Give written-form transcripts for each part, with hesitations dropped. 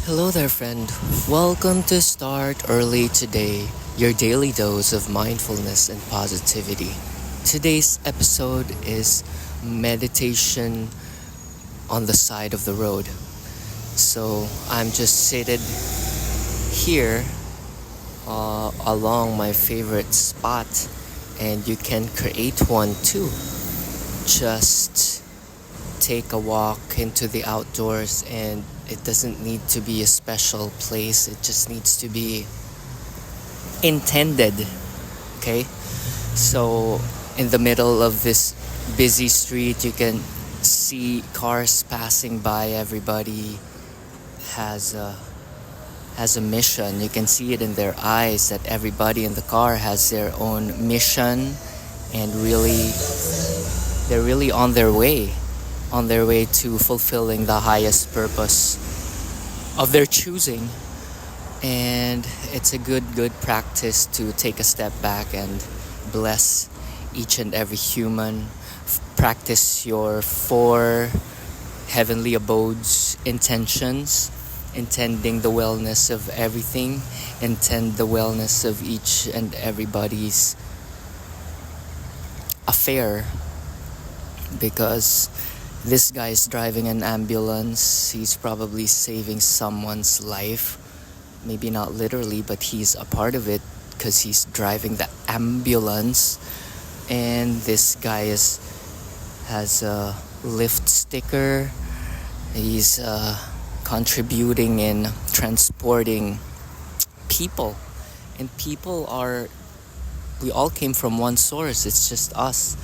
Hello there, friend. Welcome to Start Early Today, your daily dose of mindfulness and positivity. Today's episode is meditation on the side of the road. So I'm just seated here along my favorite spot, and you can create one too. Just take a walk into the outdoors, and it doesn't need to be a special place. It just needs to be intended. Okay, so in the middle of this busy street, you can see cars passing by. Everybody has a mission. You can see it in their eyes that everybody in the car has their own mission, and they're really on their way to fulfilling the highest purpose of their choosing. And it's a good practice to take a step back and bless each and every human. Practice your 4 heavenly abodes intentions, intending the wellness of everything, intend the wellness of each and everybody's affair, because this guy is driving an ambulance. He's probably saving someone's life. Maybe not literally, but he's a part of it because he's driving the ambulance. And this guy has a lift sticker. He's contributing in transporting people. And we all came from one source. It's just us.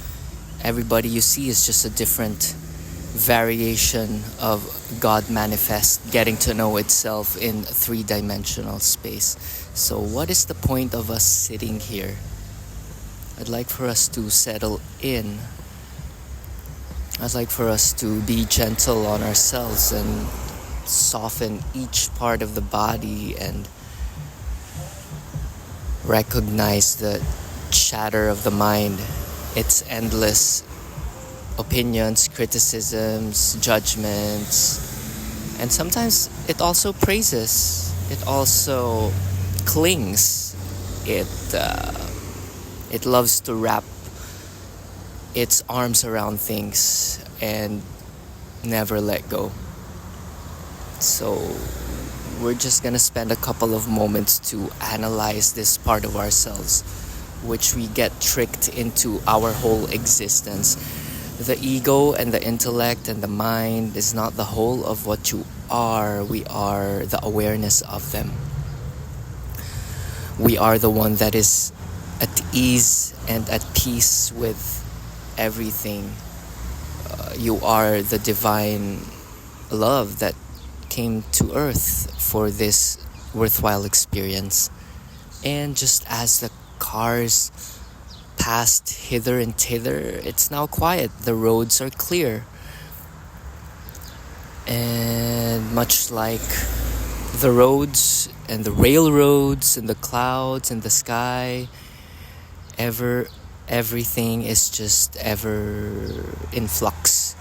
Everybody you see is just a different variation of God manifest, getting to know itself in 3-dimensional space. So what is the point of us sitting here? I'd like for us to settle in. I'd like for us to be gentle on ourselves and soften each part of the body and recognize the chatter of the mind. It's endless opinions, criticisms, judgments, and sometimes it also praises. It also clings. It loves to wrap its arms around things and never let go. So we're just gonna spend a couple of moments to analyze this part of ourselves, which we get tricked into our whole existence. The ego and the intellect and the mind is not the whole of what you are. We are the awareness of them. We are the one that is at ease and at peace with everything. You are the divine love that came to earth for this worthwhile experience. And just as the cars passed hither and thither, it's now quiet. The roads are clear. And much like the roads and the railroads and the clouds and the sky, everything is just ever in flux,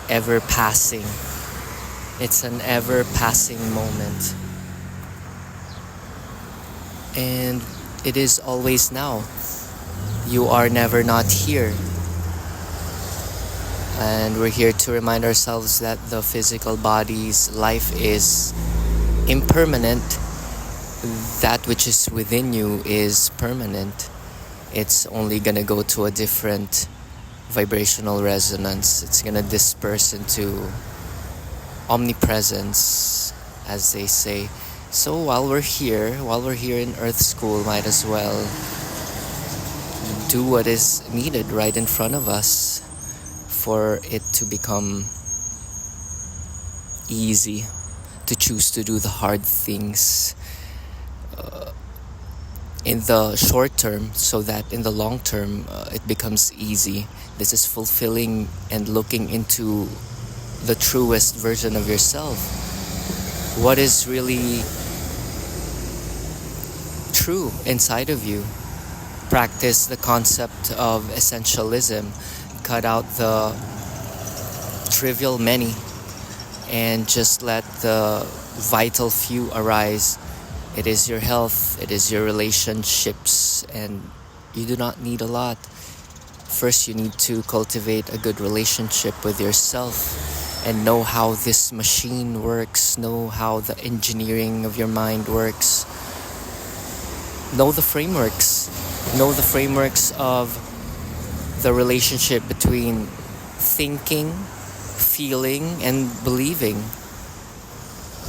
ever passing. It's an ever passing moment. And it is always now. You are never not here. And we're here to remind ourselves that the physical body's life is impermanent. That which is within you is permanent. It's only gonna go to a different vibrational resonance. It's gonna disperse into omnipresence, as they say. So while we're here in Earth School, might as well do what is needed right in front of us for it to become easy to choose to do the hard things in the short term, so that in the long term it becomes easy. This is fulfilling and looking into the truest version of yourself. What is really true inside of you. Practice the concept of essentialism. Cut out the trivial many and just let the vital few arise. It is your health, it is your relationships, and you do not need a lot. First, you need to cultivate a good relationship with yourself and know how this machine works, know how the engineering of your mind works. Know the frameworks. Know the frameworks of the relationship between thinking, feeling, and believing.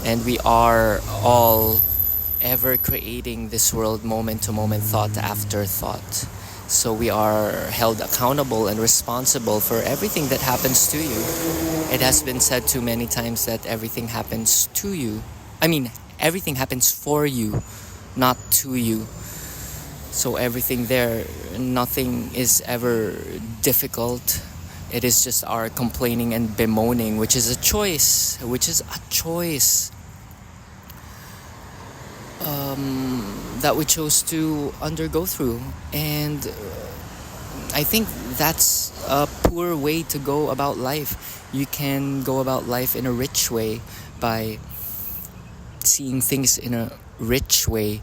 And we are all ever creating this world moment to moment, thought after thought. So we are held accountable and responsible for everything that happens to you. It has been said too many times that everything happens to you. Everything happens for you, not to you. So everything there, nothing is ever difficult. It is just our complaining and bemoaning, which is a choice. That we chose to undergo through. And I think that's a poor way to go about life. You can go about life in a rich way by seeing things in a rich way,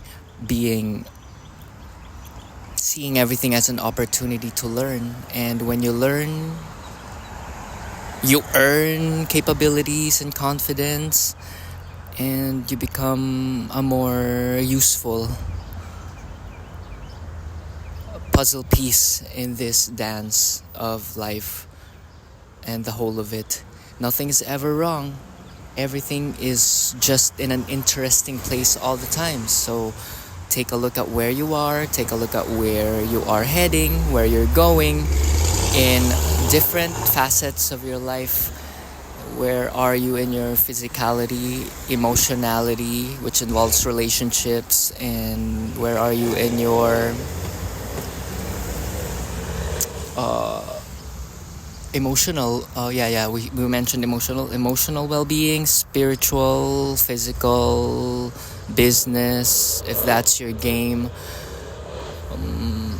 seeing everything as an opportunity to learn. And when you learn, you earn capabilities and confidence, and you become a more useful puzzle piece in this dance of life and the whole of it. Nothing is ever wrong. Everything is just in an interesting place all the time. So take a look at where you are, take a look at where you are heading, where you're going in different facets of your life. Where are you in your physicality, emotionality, which involves relationships, and where are you in your emotional, we mentioned emotional well-being, spiritual, physical, business, if that's your game.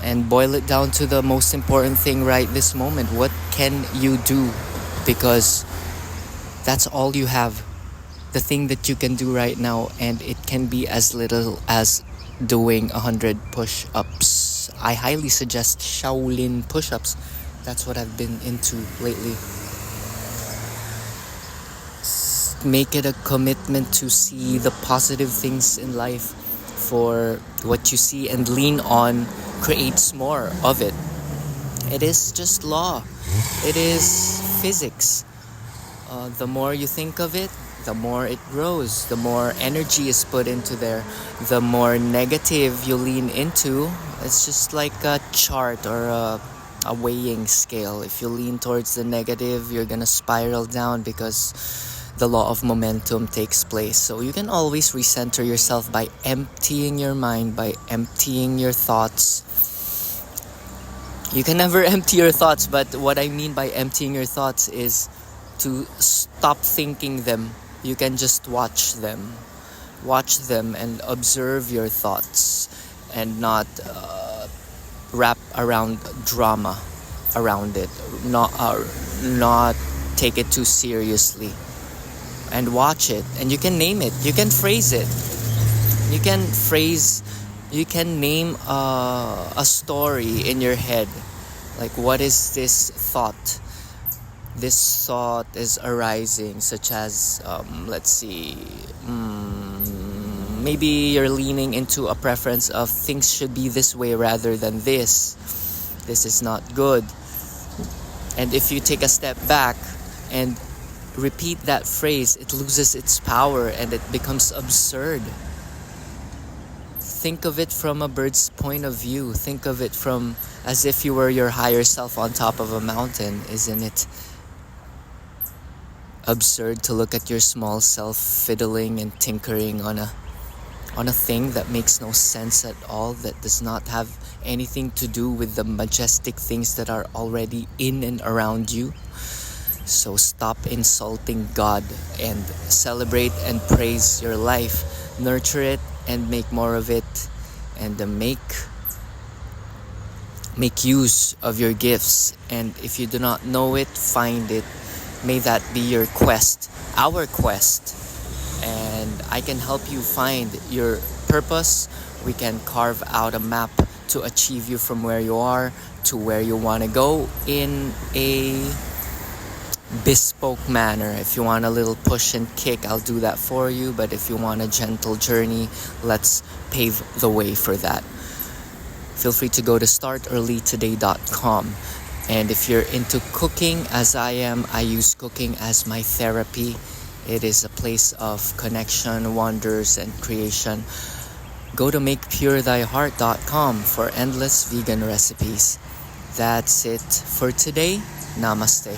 And boil it down to the most important thing right this moment. What can you do? Because that's all you have. The thing that you can do right now, and it can be as little as doing 100 push-ups. I highly suggest Shaolin push-ups. That's what I've been into lately. Make it a commitment to see the positive things in life. For what you see and lean on creates more of it. It is just law. It is physics. The more you think of it, the more it grows. The more energy is put into there. The more negative you lean into. It's just like a chart or a weighing scale. If you lean towards the negative, you're gonna spiral down because the law of momentum takes place. So you can always recenter yourself by emptying your mind, by emptying your thoughts. You can never empty your thoughts, but what I mean by emptying your thoughts is to stop thinking them. You can just watch them and observe your thoughts, and not wrap around drama around it, not take it too seriously, and watch it. And you can name it, you can phrase it, you can name a story in your head. Like, what is this thought? This thought is arising, such as, let's see, maybe you're leaning into a preference of things should be this way rather than this. This is not good. And if you take a step back and repeat that phrase, it loses its power and it becomes absurd. Think of it from a bird's point of view. Think of it from as if you were your higher self on top of a mountain. Isn't it absurd to look at your small self fiddling and tinkering on a thing that makes no sense at all, that does not have anything to do with the majestic things that are already in and around you? So stop insulting God and celebrate and praise your life. Nurture it and make more of it, and make use of your gifts. And if you do not know it, find it. May that be your quest, our quest, and I can help you find your purpose. We can carve out a map to achieve you from where you are to where you want to go in a bespoke manner. If you want a little push and kick, I'll do that for you. But if you want a gentle journey, let's pave the way for that. Feel free to go to startearlytoday.com. And if you're into cooking, as I am, I use cooking as my therapy. It is a place of connection, wonders, and creation. Go to makepuretheyheart.com for endless vegan recipes. That's it for today. Namaste.